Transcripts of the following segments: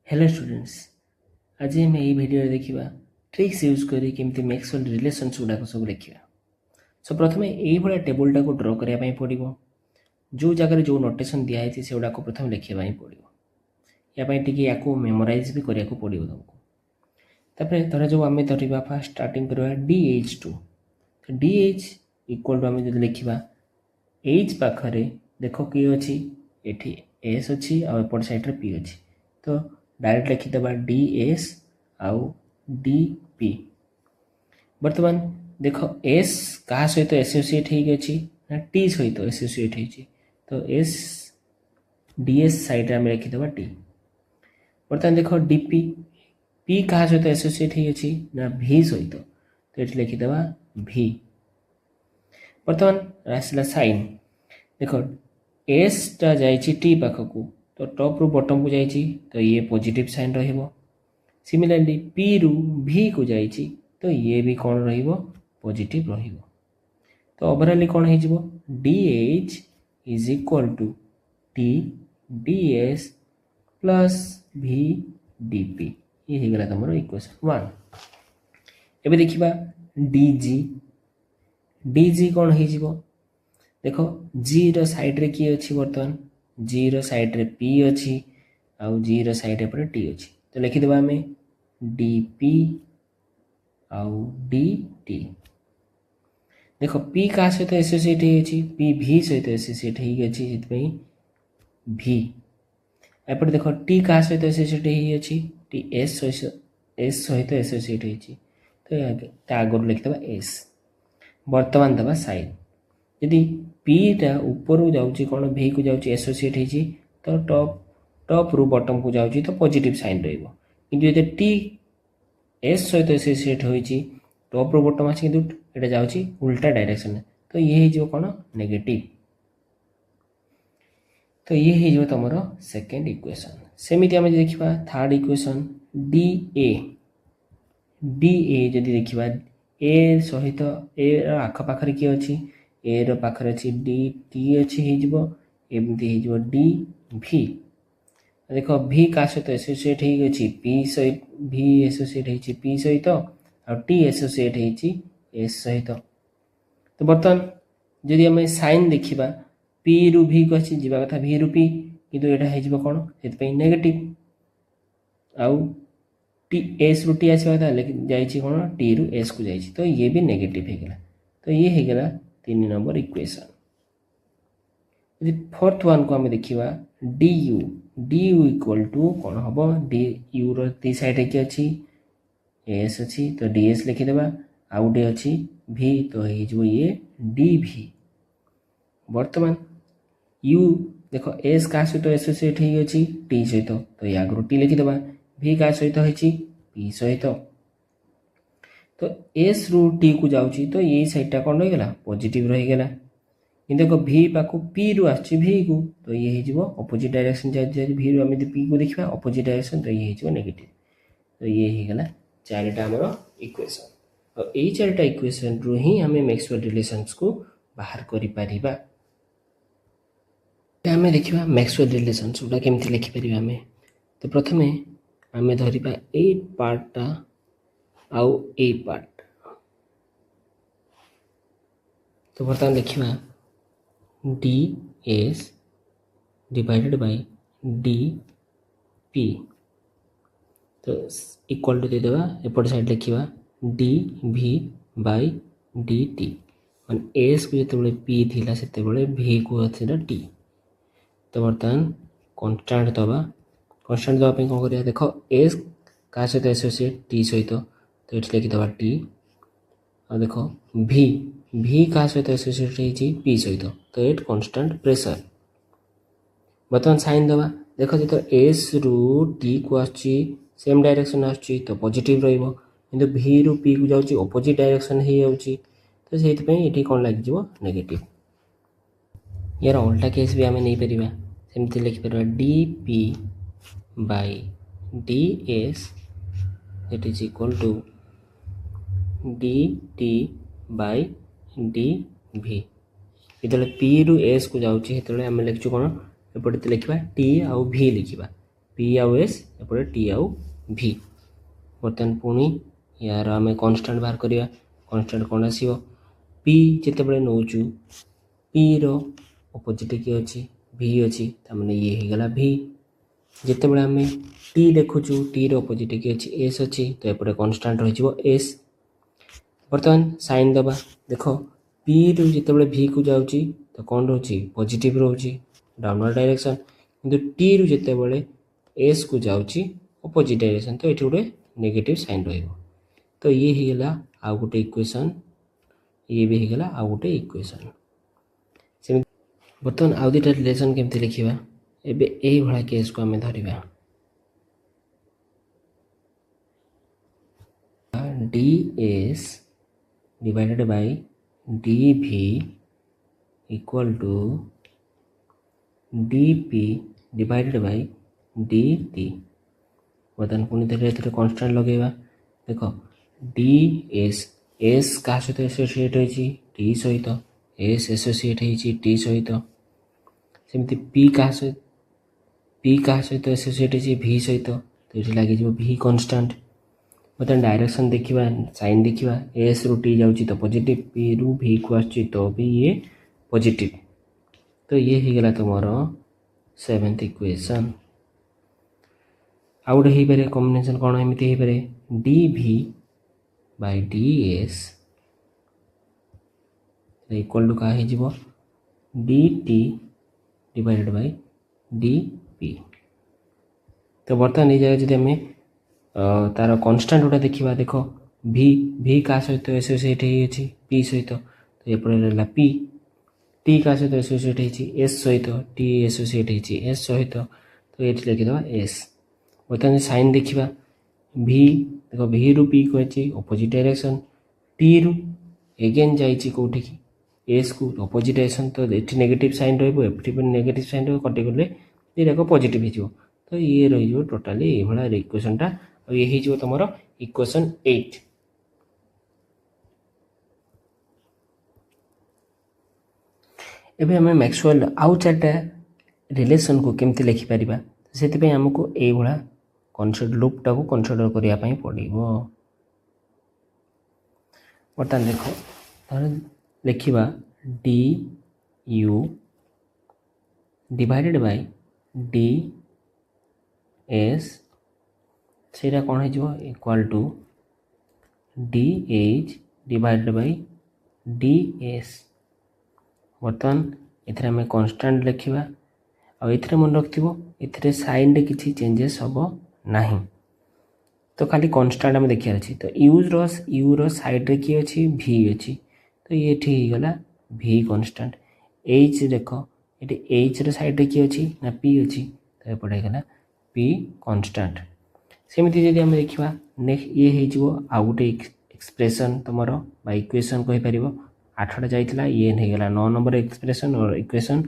Hello students, आज आम यही भिडियो देखा ट्रिक्स यूज करी केमती मैक्सवेल रिलेशंस गुड़ाक सब लिखा। सो प्रथम यही टेबुलटा को ड्र करने पड़ो। जो जगह जो नोटेशन दिखाई से गुड़ाक प्रथम लिखापी पड़ो। या मेमोराइज भी करने को पड़ो तुमको। तापर धर जो आम धरवा फास्ट स्टार्टिंग करवा DH2 DH इक्वल टू आम जो लिखा H पाखे देख किए अच्छी ये एस अच्छी आउट साइड P अच्छी तो डायरेक्ट लिखिदे DS आउ DP। बर्तमान देख S क्या सहित एसोसिएट होगी ना T सहित एसोसिएट होती तो S DS साइड आम लिखिदे T। बर्तमान देख DP P क्या सहित एसोसिएट होगी ना V सहित तो ये लिखिदे V। बर्तमान आसला साइन देख एस टा जाइए टी पाखक तो टॉप रु बॉटम को जाइए तो ये पॉजिटिव साइन रहिबो। सिमिलरली पी रु भी को जाइए तो ये भी कौन रहिबो पॉजिटिव रहिबो। तो ओवरऑल कौन हो जिवो DH is equal to T DS plus V DP। ये हो गला तुम इक्वेशन 1। एबे देखिबा DG कौन हो जिवो देख G रो साइड रे किए अच्छी बर्तमान G रो साइड रे P अच्छी आउ G रो साइड रे T अच्छी तो लिखिदे आम DP आउ DT। देख P क्या सहित एसोसिएट होगी P V सहित एसोसिएट होगी V। एपटे देख T क्या सहित एसोसिएट होगी T S सहित एसोसिएट होगी तो आगे लिखिदे S। बर्तमान दबा साइन यदि पीटा ऊपर जाऊँगी कौन V को जाऊँगी एसोसिएट होगी तो टॉप रु बॉटम को जाऊँगी तो पॉजिटिव साइन रहिबो। किंतु ये T S सहित एसोसिएट होगी टॉप रु बॉटम आछि किंतु एटा जाऊँगी उल्टा डायरेक्शन तो ये हो कौन नेगेटिव। तो ये हो तुम सेकेंड इक्वेशन। सेमिति आम देखा थर्ड इक्वेशन DA जदि देखा ए सहित ए आखपाखे किए अच्छी ए रो पाखरे अच्छी DT अच्छी होमती हो DV। देख V क्या सहित एसोसिएट होगी P सहित V एसोसिएट होगी P सहित आ T एसोसिएट होगी S सहित। तो बर्तमान जदि आम साइन देखा P रु V को अच्छी जावा कथा V रु P किंतु यहाँ हो कौन से नेगेटिव आउ T S रु T आसवा जाइए कौन T रु S को जाइए तो ये भी नेगेटिव होगला। तो ये होगला 3 नंबर इक्वेशन। यदि फोर्थ वन को आम देखा DU इक्वल टू कौन हम DU रो दी साइड के अच्छी S अच्छी तो DS लिखिदेबा आउ डे अच्छी V तो हो ये DV। बर्तमान U देख S क्या सहित एसोसिएट होगी T सहित तो ये आगु T लिखिदेबा V क्या सहित होगी P सहित तो S रु T को जाऊँगी तो ये साइडटा कौन रहीगला पॉजिटिव रहीगला। कि देख V पाखु P रु आछि V को तो ये हो अपोजिट डायरेक्शन जाए V रु आम P को देखा अपोजिट डायरेक्शन तो ये हो नेगेटिव। तो ये होगला 4टा आमर इक्वेशन और यही 4टा इक्वेशन रु ही आम मैक्सवेल रिलेशंस को बाहर करि परिबा। आम देखा मैक्सवेल रिलेशंस गुड़ा केमती लिखिपर आम। तो प्रथम आम धरिबा ए पार्टटा आउ ए पार्ट। तो बर्तमान देखा DS डिवाइडेड बाय DP तो इक्वल टू देदेबा एपट साइड लिखा DV बाय DT मान S को जो P थिला सेते V को अच्छे T। तो बर्तमान कन्स्टांट दबा कौन करिया देख S क्या सहित एसोसिएट T सहित तो ये लिखिदेबा T और देख V क्या सहित एसोसिएट होगी P सहित तो ये कांस्टेंट प्रेशर। बर्तमान साइन दबा देख जो S रु T को आछि सेम डायरेक्शन आछि तो पॉजिटिव रहिबो किंतु V रु P को जाउछि अपोजिट डायरेक्शन हो जाउछि तो सेति पई एठी कोन लागि जिवो नेगेटिव। यार उल्टा केस भी आमे नहीं परिबा सेमति लिखि परबा DP by DS that is equal to DT by DV। जो P रु S को जाऊँगी से आम लिखु कौन एपटे लिखा T आउ V लिखा पी आउ एस एपटे टी आउ भी बर्तमान पुणी यार आम कन्स्टाट बाहर करवा कन्स्टाट कौन आसो पी जिते नौचु पी रोपोजिट किए अच्छी भी अच्छी तार ये होगला भी जिते आम टी देखुचु टी रोपोजिट किए अच्छी एस अच्छी तो एपटे कन्स्टाट रही एस बर्तमान साइन दबा देख पी रु जिते भी को जाऊँगी तो कौन रोचे पॉजिटिव रोचे डाउनवर्ड डायरेक्शन किंतु टी रु जिते एस को जाऊँगी अपोजिट डायरेक्शन तो ये गोटे नेगेटिव साइन तो ये होगला आउ गोटे इक्वेशन ये भी होगला आउ गोटे इक्वेशन बर्तमान आउ दुटा रिलेशन केमती लिखा एबे यही भाया केस को आम धरिबा D S divided by D भी equal to D P divided by D T बर्तमान पुणी थे कन्स्टाट लगेगा देख डी एस एस क्या सहित एसोसिएट होती टी सहित एस एसोसिएट होती टी सहित सेमती पी क्या सहित एसोसिएट होती भी सहित तो ये लगे भी कन्स्टाट बर्तमान डायरेक्शन देखा साइन देखा एस रु टी जाऊँगी तो पॉजिटिव पी रु भी को आसुच्ची तो भी ये पॉजिटिव तो ये होगला तुम 7th इक्वेशन आउ गोटे हो पारे कॉम्बिनेशन कौन एमती हो पारे D V by D S equal to क्या हो D T divided by D P तो बर्तमान ये जगह जब आम तार कन्स्टाट गोटा देखा देख भी भी क्या सहित एसोसिएट होती पी सहित तो ये रहा पी टी क्या सहित एसोसिएट होती एस सहित टी एसोसिएट होती एस सहित तो ये लिखिदेवा एस बर्तमान साइन देखा भी देख भी रु पी को अपोजिट डायरेक्शन टी रु एगेन जाइए कौटी एस को अपोजिट डायरेक्शन तो ये नेगेटिव साइन रही नेगेटिव साइन रटी गले ये पॉजिटिव हो तो ये रही टोटाली ये इक्वेशनटा और ये हो तुम इक्वेशन 8 एबे हमें मैक्सवेल आउ चार्टा रिलेशन को केमती लिखिपर से आमको ये कनसिडर लूपटा को कनसिडर करने पड़ो बर्तमान देख लिखा D U divided by D S से कौन हो equal to D H divided by D S बर्तमान ये आम कन्स्टाट लिखा और ये मन रखिए ये साइन रे किसी चेंजेस हम ना तो खाली कन्स्टाट आम देखार अच्छी तो यू साइड रे किए अच्छी भी अच्छी तो ये गला भी कन्स्टाट एच देख ये एच साइड रे किए अच्छी ना पी अच्छी तो ये गला पी कन्स्टाट सेमती जदि आम देखा नेक्स्ट ये हो आउ गोटे एक्सप्रेशन तुम इक्वेशन कहीपर 8टा जाइला ये होगला 9 नंबर एक्सप्रेशन और इक्वेशन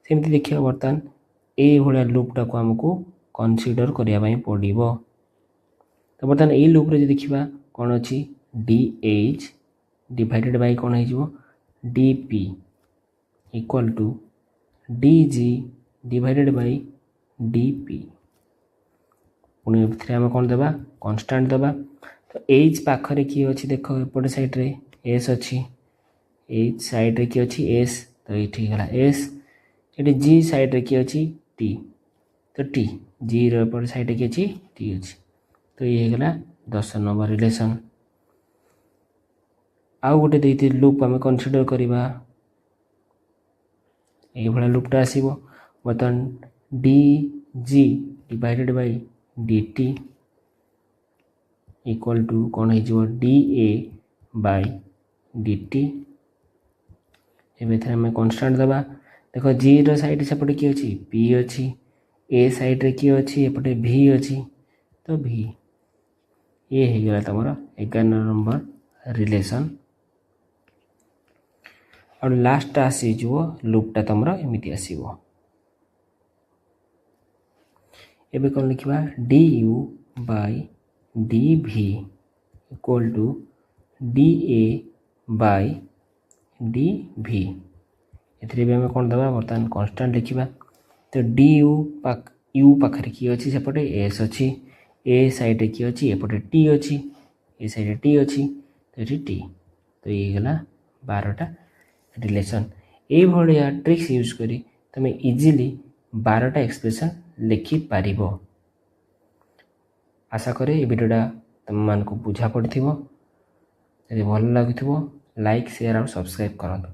सेमती देखिए बर्तमान ये भाया लूपटा को आमको कनसिडर करने पड़ो तो बर्तमान ये लूप्रे जो देखा कौन अच्छी डी एच डिवाइडेड बाय कौन हो D P equal to D G divided by D P पुणी आम कौन देवा कन्स्टाट देवा तो एच पाखरे किए अच्छी देख एपटे साइड रे एस अच्छी एच साइड रे किए अच्छी एस तो ये गला एस ये जी साइड रे किए अच्छी टी तो टी जी रपट साइड रे किए अच्छी टी अच्छी तो ये गला 10 नंबर रिलेशन आउ गोटे देती लूप आम कनसिडर करवा ये भाया लूपटा आसो बर्तमान D G divided by D T equal to कौन हो D A by D T एम कन्स्टाट देवा देख जी साइड सेपटे किए अच्छी पी अच्छी ए साइड रे किए अच्छी एपटे भी अच्छी तो भी ये होगला तुम 11 नंबर रिलेशन और लास्ट आसीज लूपटा तुम एमती आसो एबे कौन लिखा डी यू बाय डी भी equal to D A by D V एम कौन दबा बर्तमान कन्स्टाट लिखा तो डी यू ୟୁ ପାଖରେ କିଏ ଅଛି ସେପଟେ ଏସ୍ ଅଛି, ଏ ସାଇଡ଼୍ରେ କିଏ ଅଛି ଏପଟେ ଟି ଅଛି, ଏ ସାଇଡ଼୍ରେ ଟି ଅଛି, ତ ଏଠି ଟି, ତ ଇଏ ହେଇଗଲା 12ଟା ରିଲେସନ୍। ଏଇଭଳିଆ ଟ୍ରିକ୍ସ ୟୁଜ୍ କରି ତୁମେ ଇଜିଲି 12ଟା ଏକ୍ସପ୍ରେସନ୍ ଲେଖିପାରିବ। ଆଶା କରେ ଏ ଭିଡ଼ିଓଟା ତୁମମାନଙ୍କୁ ବୁଝା ପଡ଼ିଥିବ। ଯଦି ଭଲ ଲାଗୁଥିବ ଲାଇକ୍, ସେୟାର୍ ଆଉ ସବସ୍କ୍ରାଇବ୍ କରନ୍ତୁ।